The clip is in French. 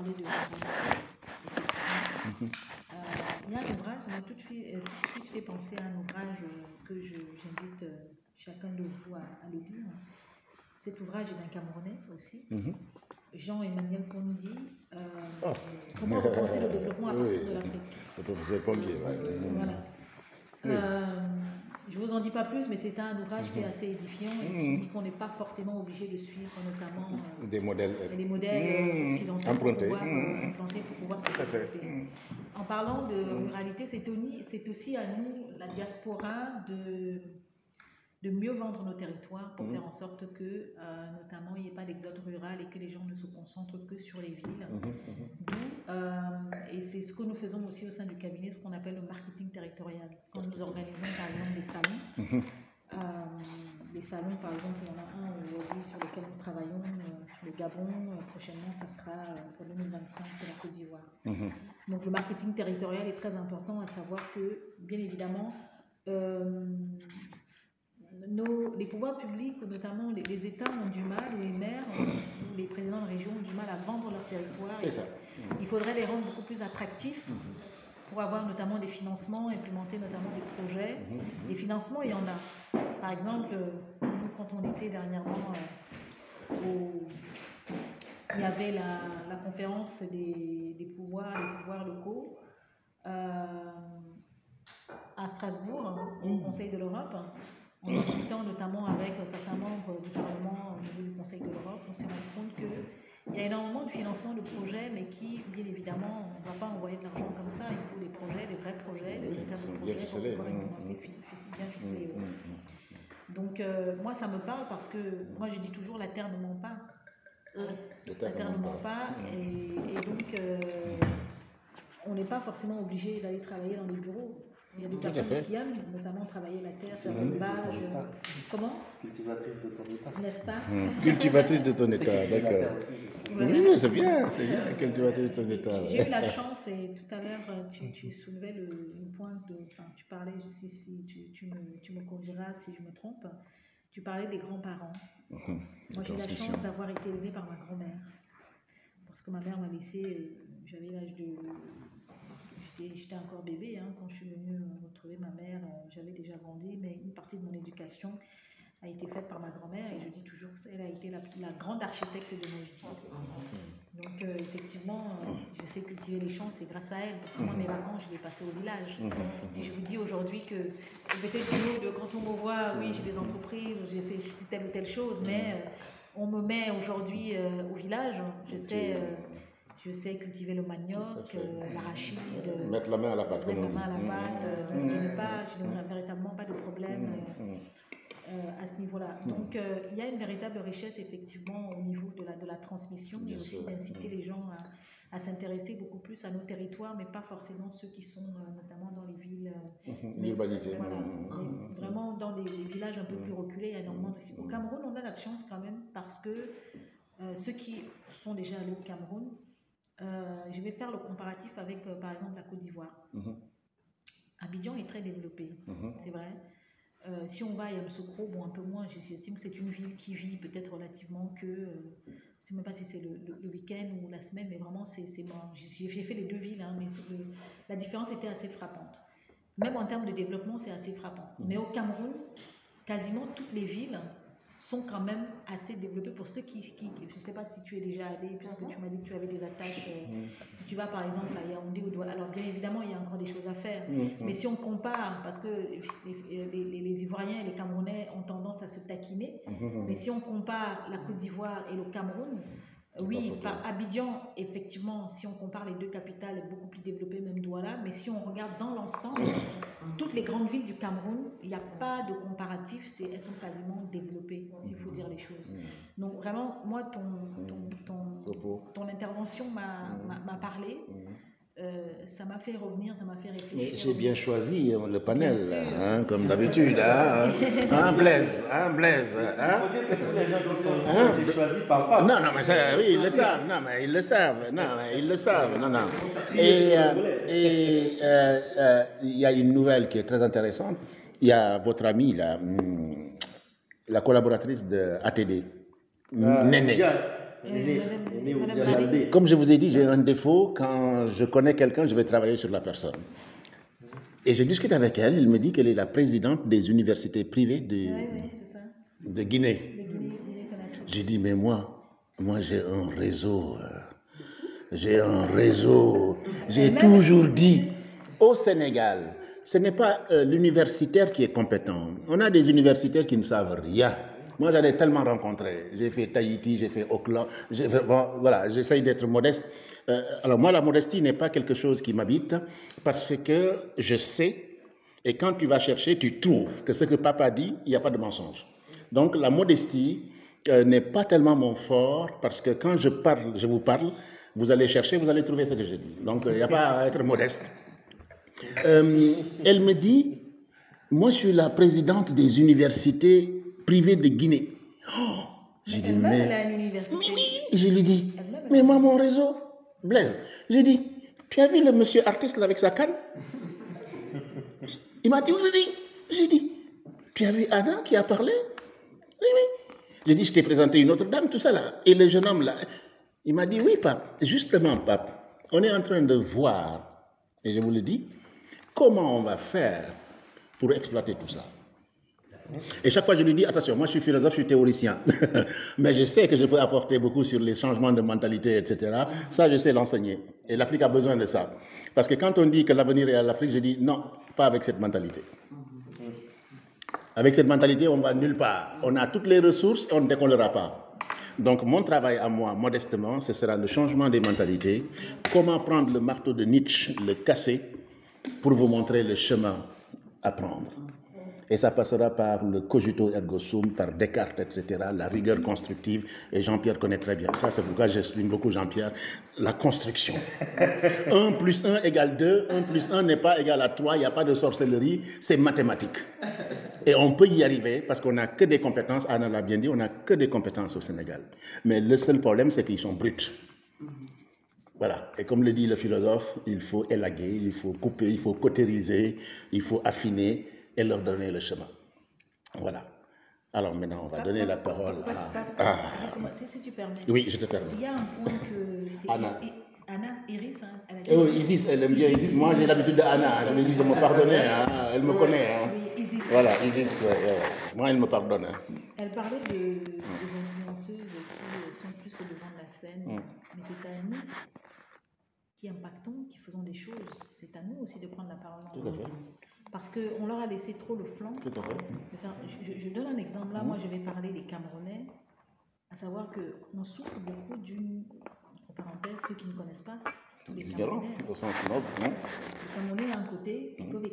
parlé de effectivement. Il y a un ouvrage, ça m'a tout de suite fait penser à un ouvrage que j'invite chacun de vous à le lire. Cet ouvrage est d'un Camerounais aussi, Jean-Emmanuel Pondi, Comment repenser le développement à partir de l'Afrique. Le professeur Pombier, voilà. Je ne vous en dis pas plus, mais c'est un ouvrage qui est assez édifiant et qui dit qu'on n'est pas forcément obligé de suivre notamment des modèles occidentaux empruntés pour pouvoir se développer. En parlant de ruralité, c'est aussi à nous, la diaspora, de mieux vendre nos territoires pour faire en sorte que, notamment, il n'y ait pas d'exode rural et que les gens ne se concentrent que sur les villes. Et c'est ce que nous faisons aussi au sein du cabinet, ce qu'on appelle le marketing territorial. Quand nous organisons, par exemple, des salons, les salons, par exemple, il y en a un aujourd'hui sur lequel nous travaillons, le Gabon, prochainement, ça sera pour 2025, c'est la Côte d'Ivoire. Donc, le marketing territorial est très important, à savoir que, bien évidemment, les pouvoirs publics, notamment les États, ont du mal, les maires ou les présidents de région ont du mal à vendre leur territoire. C'est ça. Il faudrait les rendre beaucoup plus attractifs pour avoir notamment des financements, implémenter notamment des projets. Les financements, il y en a. Par exemple, nous, quand on était dernièrement il y avait la conférence des pouvoirs locaux à Strasbourg, au Conseil de l'Europe. En discutant notamment avec certains membres du Parlement au niveau du Conseil de l'Europe, on s'est rendu compte qu'il y a énormément de financement de projets, mais qui, bien évidemment, on ne va pas envoyer de l'argent comme ça. Il faut des projets, des vrais projets, des véritables projets bien ficelés. Bien ficelés. Donc, moi, ça me parle parce que, moi, je dis toujours, la terre ne ment pas. La terre ne ment pas. Et donc, on n'est pas forcément obligé d'aller travailler dans les bureaux. Il y a des personnes qui aiment notamment travailler la terre, faire l'élevage. Comment? Cultivatrice de ton état. N'est-ce pas? Cultivatrice de ton état, d'accord. Oui, c'est bien, cultivatrice de ton état. J'ai eu la chance, et tout à l'heure, tu soulevais une pointe, tu parlais, si tu me corrigeras si je me trompe, tu parlais des grands-parents. Moi, j'ai eu la chance d'avoir été élevée par ma grand-mère. Parce que ma mère m'a laissé, j'avais l'âge de... J'étais encore bébé quand je suis venue retrouver ma mère. J'avais déjà grandi, mais une partie de mon éducation a été faite par ma grand-mère et je dis toujours qu'elle a été la grande architecte de nos vies. Donc effectivement, je sais cultiver les champs, c'est grâce à elle. Parce que moi, mes vacances, je les passais au village. Si je vous dis aujourd'hui que peut-être quand on me voit, oui, j'ai des entreprises, j'ai fait telle ou telle chose, mais on me met aujourd'hui au village, je sais cultiver le manioc, l'arachide. Mettre la main à la pâte. Mettre la main à la pâte. Je n'ai véritablement pas de problème à ce niveau-là. Donc, il y a une véritable richesse, effectivement, au niveau de la transmission, mais aussi d'inciter les gens à s'intéresser beaucoup plus à nos territoires, mais pas forcément ceux qui sont notamment dans les villes. L'urbanité. Voilà, vraiment dans des villages un peu plus reculés, il y a énormément de... Au Cameroun, on a la chance quand même, parce que ceux qui sont déjà allés au Cameroun, je vais faire le comparatif avec, par exemple, la Côte d'Ivoire. Abidjan est très développée, c'est vrai. Si on va à Yamoussoukro, bon, un peu moins, j'estime que c'est une ville qui vit peut-être relativement que... je ne sais même pas si c'est le week-end ou la semaine, mais vraiment, j'ai fait les deux villes, mais la différence était assez frappante. Même en termes de développement, c'est assez frappant. Mais au Cameroun, quasiment toutes les villes sont quand même assez développées pour ceux qui je ne sais pas si tu es déjà allé, puisque tu m'as dit que tu avais des attaches, si tu vas par exemple à Yaoundé ou Douala, alors bien évidemment il y a encore des choses à faire, mais si on compare, parce que les Ivoiriens et les Camerounais ont tendance à se taquiner, mais si on compare la Côte d'Ivoire et le Cameroun, oui, par Abidjan, effectivement, si on compare les deux capitales, est beaucoup plus développée, même Douala, mais si on regarde dans l'ensemble, toutes les grandes villes du Cameroun, il n'y a pas de comparatif, elles sont quasiment développées, s'il faut dire les choses. Donc vraiment, moi, ton intervention m'a parlé. Ça m'a fait revenir, ça m'a fait réfléchir. J'ai bien choisi le panel, comme d'habitude. Blaise. Il faut dire que tous les gens qui sont ici choisis par pas. Non, mais ça, oui, ils le savent. Non, mais ils le savent. Non. Et il y a une nouvelle qui est très intéressante. Il y a votre amie, là, la collaboratrice de ATD, Néné. Comme je vous ai dit, j'ai un défaut. Quand je connais quelqu'un, je vais travailler sur la personne. Et je discute avec elle. Elle me dit qu'elle est la présidente des universités privées de Guinée. J'ai dit, mais moi j'ai un réseau. J'ai toujours dit, au Sénégal, ce n'est pas l'universitaire qui est compétent. On a des universitaires qui ne savent rien. Moi, j'en ai tellement rencontré. J'ai fait Tahiti, j'ai fait Auckland. Voilà, j'essaye d'être modeste. Alors moi, la modestie n'est pas quelque chose qui m'habite parce que je sais, et quand tu vas chercher, tu trouves que ce que papa dit, il n'y a pas de mensonge. Donc la modestie n'est pas tellement mon fort parce que quand je vous parle, vous allez chercher, vous allez trouver ce que je dis. Donc il n'y a pas à être modeste. Elle me dit, moi je suis la présidente des universités privées de Guinée. Oh, j'ai dit, mais oui, je lui dis, mais moi mon réseau, Blaise, j'ai dit, tu as vu le monsieur artiste là, avec sa canne? Il m'a dit, oui. J'ai dit, tu as vu Anna qui a parlé? Oui. J'ai dit, je t'ai présenté une autre dame, tout ça là. Et le jeune homme là, il m'a dit, oui, pape. Justement, pape, on est en train de voir, et je vous le dis, comment on va faire pour exploiter tout ça. Et chaque fois, je lui dis, attention, moi je suis philosophe, je suis théoricien. Mais je sais que je peux apporter beaucoup sur les changements de mentalité, etc. Ça, je sais l'enseigner. Et l'Afrique a besoin de ça. Parce que quand on dit que l'avenir est à l'Afrique, je dis non, pas avec cette mentalité. Avec cette mentalité, on ne va nulle part. On a toutes les ressources et on ne décollera pas. Donc mon travail à moi, modestement, ce sera le changement des mentalités. Comment prendre le marteau de Nietzsche, le casser, pour vous montrer le chemin à prendre. Et ça passera par le cogito ergo sum, par Descartes, etc., la rigueur constructive. Et Jean-Pierre connaît très bien ça, c'est pourquoi j'estime beaucoup Jean-Pierre. La construction. 1 plus 1 égale 2, 1 plus 1 n'est pas égal à 3, il n'y a pas de sorcellerie, c'est mathématique. Et on peut y arriver parce qu'on n'a que des compétences, Anna l'a bien dit, on n'a que des compétences au Sénégal. Mais le seul problème, c'est qu'ils sont bruts. Voilà, et comme le dit le philosophe, il faut élaguer, il faut couper, il faut cautériser, il faut affiner et leur donner le chemin. Voilà. Alors maintenant, on va donner la parole à... Si tu permets. Oui, je te permets. Il y a un point que... Anna. Anna, Iris, hein, elle a dit... Oh, Isis, elle aime bien Isis. Moi, j'ai l'habitude de Anna. Je lui dis de me pardonner. Hein. Elle me connaît. Hein. Oui, Isis. Voilà, Isis, ouais. Moi, elle me pardonne. Hein. Elle parlait des influenceuses qui sont plus au devant de la scène. Mais c'est à nous qui impactons, qui faisons des choses. C'est à nous aussi de prendre la parole. Tout à fait. Parce qu'on leur a laissé trop le flanc. Tout à fait. Je donne un exemple. Là, moi, je vais parler des Camerounais. À savoir qu'on souffre beaucoup d'une... Entre parenthèses, ceux qui ne connaissent pas, tous les Camerounais. Au sens noble, non? Les Camerounais, d'un côté, ils peuvent